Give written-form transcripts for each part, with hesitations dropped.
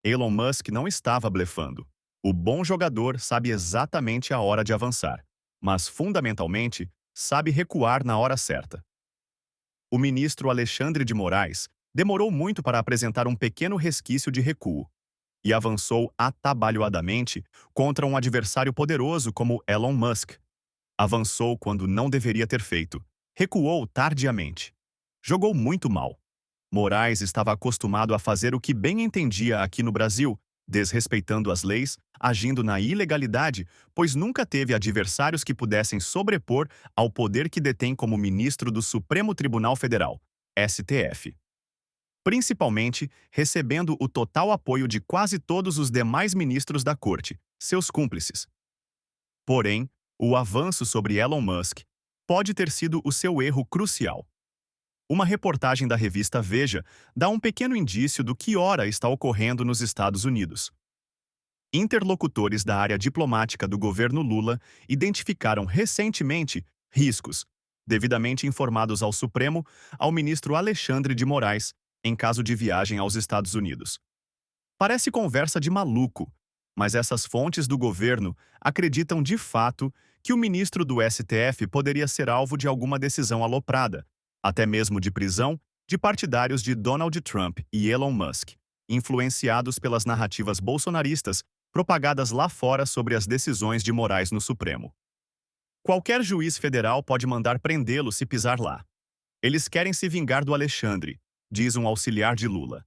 Elon Musk não estava blefando. O bom jogador sabe exatamente a hora de avançar, mas, fundamentalmente, sabe recuar na hora certa. O ministro Alexandre de Moraes demorou muito para apresentar um pequeno resquício de recuo e avançou atabalhoadamente contra um adversário poderoso como Elon Musk. Avançou quando não deveria ter feito. Recuou tardiamente. Jogou muito mal. Moraes estava acostumado a fazer o que bem entendia aqui no Brasil, desrespeitando as leis, agindo na ilegalidade, pois nunca teve adversários que pudessem sobrepor ao poder que detém como ministro do Supremo Tribunal Federal, STF. Principalmente recebendo o total apoio de quase todos os demais ministros da corte, seus cúmplices. Porém, o avanço sobre Elon Musk pode ter sido o seu erro crucial. Uma reportagem da revista Veja dá um pequeno indício do que ora está ocorrendo nos Estados Unidos. Interlocutores da área diplomática do governo Lula identificaram recentemente riscos, devidamente informados ao Supremo, ao ministro Alexandre de Moraes, em caso de viagem aos Estados Unidos. Parece conversa de maluco, mas essas fontes do governo acreditam de fato que o ministro do STF poderia ser alvo de alguma decisão aloprada, até mesmo de prisão, de partidários de Donald Trump e Elon Musk, influenciados pelas narrativas bolsonaristas propagadas lá fora sobre as decisões de Moraes no Supremo. Qualquer juiz federal pode mandar prendê-lo se pisar lá. Eles querem se vingar do Alexandre, diz um auxiliar de Lula.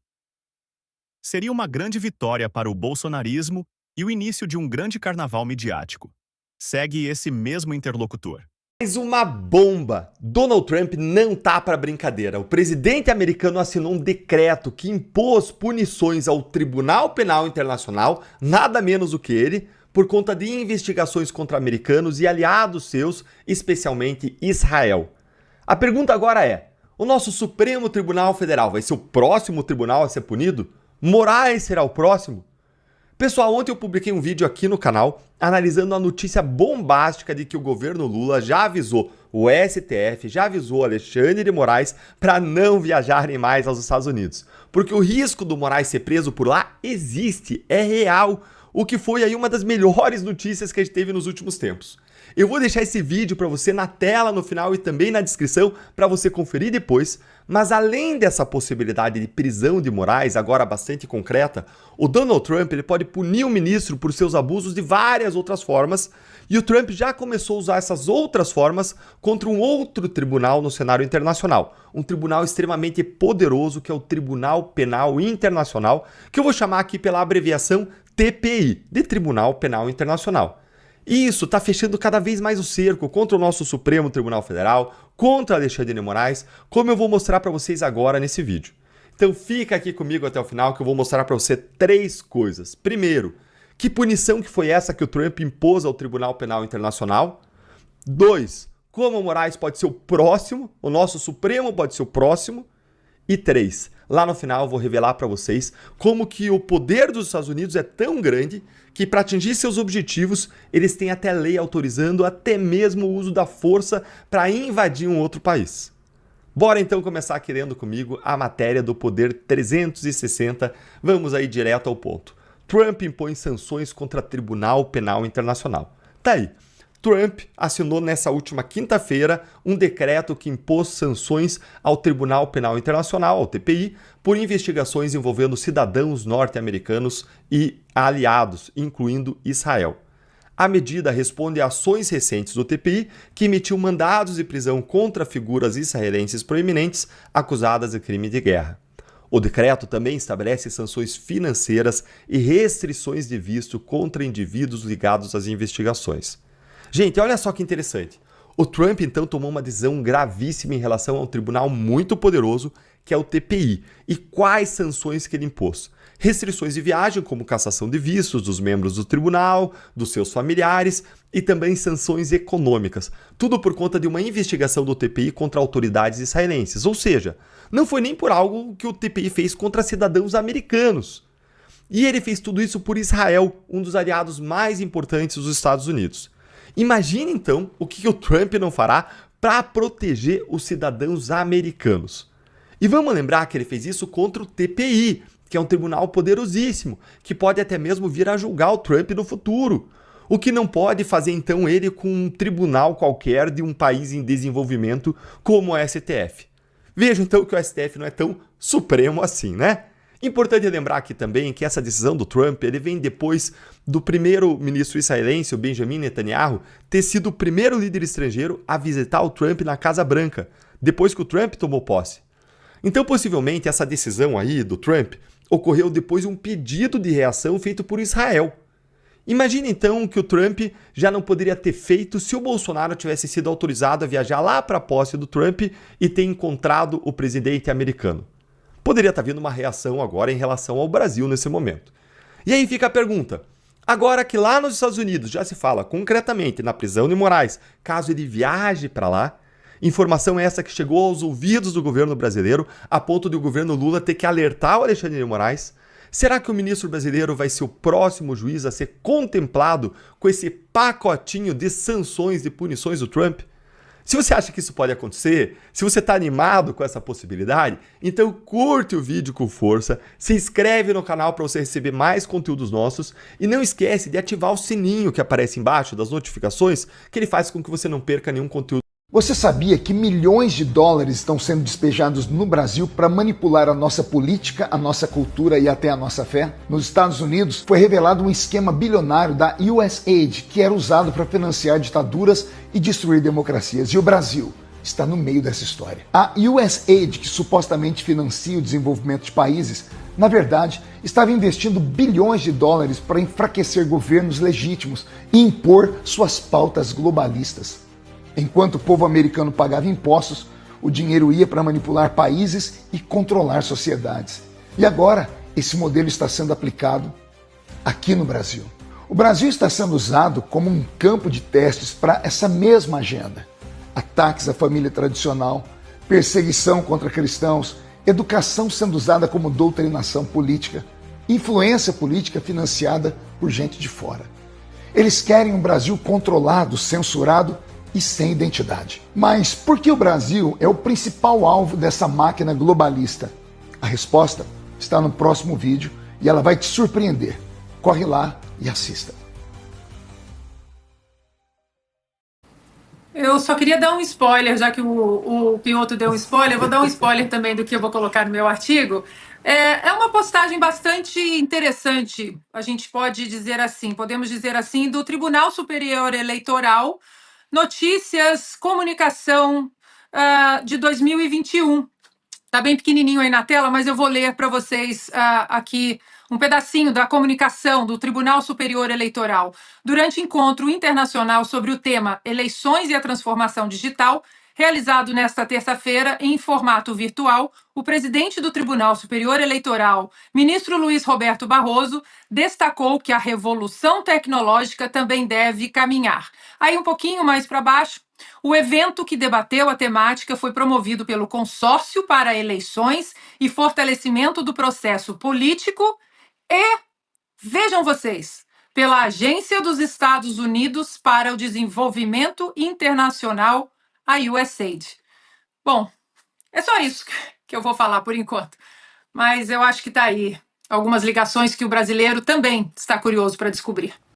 Seria uma grande vitória para o bolsonarismo e o início de um grande carnaval midiático. Segue esse mesmo interlocutor. Mais uma bomba! Donald Trump não tá para brincadeira. O presidente americano assinou um decreto que impôs punições ao Tribunal Penal Internacional, nada menos do que ele, por conta de investigações contra americanos e aliados seus, especialmente Israel. A pergunta agora é: o nosso Supremo Tribunal Federal vai ser o próximo tribunal a ser punido? Moraes será o próximo? Pessoal, ontem eu publiquei um vídeo aqui no canal analisando a notícia bombástica de que o governo Lula já avisou o STF, já avisou Alexandre de Moraes para não viajarem mais aos Estados Unidos. Porque o risco do Moraes ser preso por lá existe, é real, o que foi aí uma das melhores notícias que a gente teve nos últimos tempos. Eu vou deixar esse vídeo para você na tela no final e também na descrição para você conferir depois, mas além dessa possibilidade de prisão de Moraes, agora bastante concreta, o Donald Trump ele pode punir o ministro por seus abusos de várias outras formas, e o Trump já começou a usar essas outras formas contra um outro tribunal no cenário internacional, um tribunal extremamente poderoso que é o Tribunal Penal Internacional, que eu vou chamar aqui pela abreviação TPI, de Tribunal Penal Internacional. E isso está fechando cada vez mais o cerco contra o nosso Supremo Tribunal Federal, contra Alexandre de Moraes, como eu vou mostrar para vocês agora nesse vídeo. Então fica aqui comigo até o final que eu vou mostrar para você 3 coisas. Primeiro, que punição que foi essa que o Trump impôs ao Tribunal Penal Internacional? 2, como o Moraes pode ser o próximo, o nosso Supremo pode ser o próximo. E 3, lá no final eu vou revelar para vocês como que o poder dos Estados Unidos é tão grande que para atingir seus objetivos eles têm até lei autorizando até mesmo o uso da força para invadir um outro país. Bora então começar querendo comigo a matéria do Poder 360, vamos aí direto ao ponto. Trump impõe sanções contra o Tribunal Penal Internacional. Tá aí. Trump assinou nessa última quinta-feira um decreto que impôs sanções ao Tribunal Penal Internacional, ao TPI, por investigações envolvendo cidadãos norte-americanos e aliados, incluindo Israel. A medida responde a ações recentes do TPI, que emitiu mandados de prisão contra figuras israelenses proeminentes acusadas de crime de guerra. O decreto também estabelece sanções financeiras e restrições de visto contra indivíduos ligados às investigações. Gente, olha só que interessante. O Trump, então, tomou uma decisão gravíssima em relação a um tribunal muito poderoso, que é o TPI. E quais sanções que ele impôs? Restrições de viagem, como cassação de vistos dos membros do tribunal, dos seus familiares, e também sanções econômicas. Tudo por conta de uma investigação do TPI contra autoridades israelenses. Ou seja, não foi nem por algo que o TPI fez contra cidadãos americanos. E ele fez tudo isso por Israel, um dos aliados mais importantes dos Estados Unidos. Imagine então o que o Trump não fará para proteger os cidadãos americanos. E vamos lembrar que ele fez isso contra o TPI, que é um tribunal poderosíssimo, que pode até mesmo vir a julgar o Trump no futuro. O que não pode fazer então ele com um tribunal qualquer de um país em desenvolvimento como o STF. Veja então que o STF não é tão supremo assim, né? Importante lembrar aqui também que essa decisão do Trump ele vem depois do primeiro-ministro israelense, o Benjamin Netanyahu, ter sido o primeiro líder estrangeiro a visitar o Trump na Casa Branca, depois que o Trump tomou posse. Então, possivelmente, essa decisão aí do Trump ocorreu depois de um pedido de reação feito por Israel. Imagine então que o Trump já não poderia ter feito se o Bolsonaro tivesse sido autorizado a viajar lá para a posse do Trump e ter encontrado o presidente americano. Poderia estar vindo uma reação agora em relação ao Brasil nesse momento. E aí fica a pergunta: agora que lá nos Estados Unidos já se fala concretamente na prisão de Moraes, caso ele viaje para lá, informação essa que chegou aos ouvidos do governo brasileiro a ponto de o governo Lula ter que alertar o Alexandre de Moraes. Será que o ministro brasileiro vai ser o próximo juiz a ser contemplado com esse pacotinho de sanções e punições do Trump? Se você acha que isso pode acontecer, se você está animado com essa possibilidade, então curte o vídeo com força, se inscreve no canal para você receber mais conteúdos nossos e não esquece de ativar o sininho que aparece embaixo das notificações, que ele faz com que você não perca nenhum conteúdo. Você sabia que milhões de dólares estão sendo despejados no Brasil para manipular a nossa política, a nossa cultura e até a nossa fé? Nos Estados Unidos foi revelado um esquema bilionário da USAID que era usado para financiar ditaduras e destruir democracias. E o Brasil está no meio dessa história. A USAID, que supostamente financia o desenvolvimento de países, na verdade, estava investindo bilhões de dólares para enfraquecer governos legítimos e impor suas pautas globalistas. Enquanto o povo americano pagava impostos, o dinheiro ia para manipular países e controlar sociedades. E agora, esse modelo está sendo aplicado aqui no Brasil. O Brasil está sendo usado como um campo de testes para essa mesma agenda. Ataques à família tradicional, perseguição contra cristãos, educação sendo usada como doutrinação política, influência política financiada por gente de fora. Eles querem um Brasil controlado, censurado e sem identidade. Mas por que o Brasil é o principal alvo dessa máquina globalista? A resposta está no próximo vídeo e ela vai te surpreender. Corre lá e assista. Eu só queria dar um spoiler, já que o Piotr deu um spoiler, eu vou dar um spoiler também do que eu vou colocar no meu artigo. É uma postagem bastante interessante, a gente pode dizer assim, podemos dizer assim, do Tribunal Superior Eleitoral, Notícias, Comunicação de 2021. Está bem pequenininho aí na tela, mas eu vou ler para vocês aqui um pedacinho da comunicação do Tribunal Superior Eleitoral. Durante encontro internacional sobre o tema Eleições e a Transformação Digital, realizado nesta terça-feira em formato virtual, o presidente do Tribunal Superior Eleitoral, ministro Luiz Roberto Barroso, destacou que a revolução tecnológica também deve caminhar. Aí um pouquinho mais para baixo, o evento que debateu a temática foi promovido pelo Consórcio para Eleições e Fortalecimento do Processo Político e, vejam vocês, pela Agência dos Estados Unidos para o Desenvolvimento Internacional, a USAID. Bom, é só isso que eu vou falar por enquanto, mas eu acho que está aí algumas ligações que o brasileiro também está curioso para descobrir.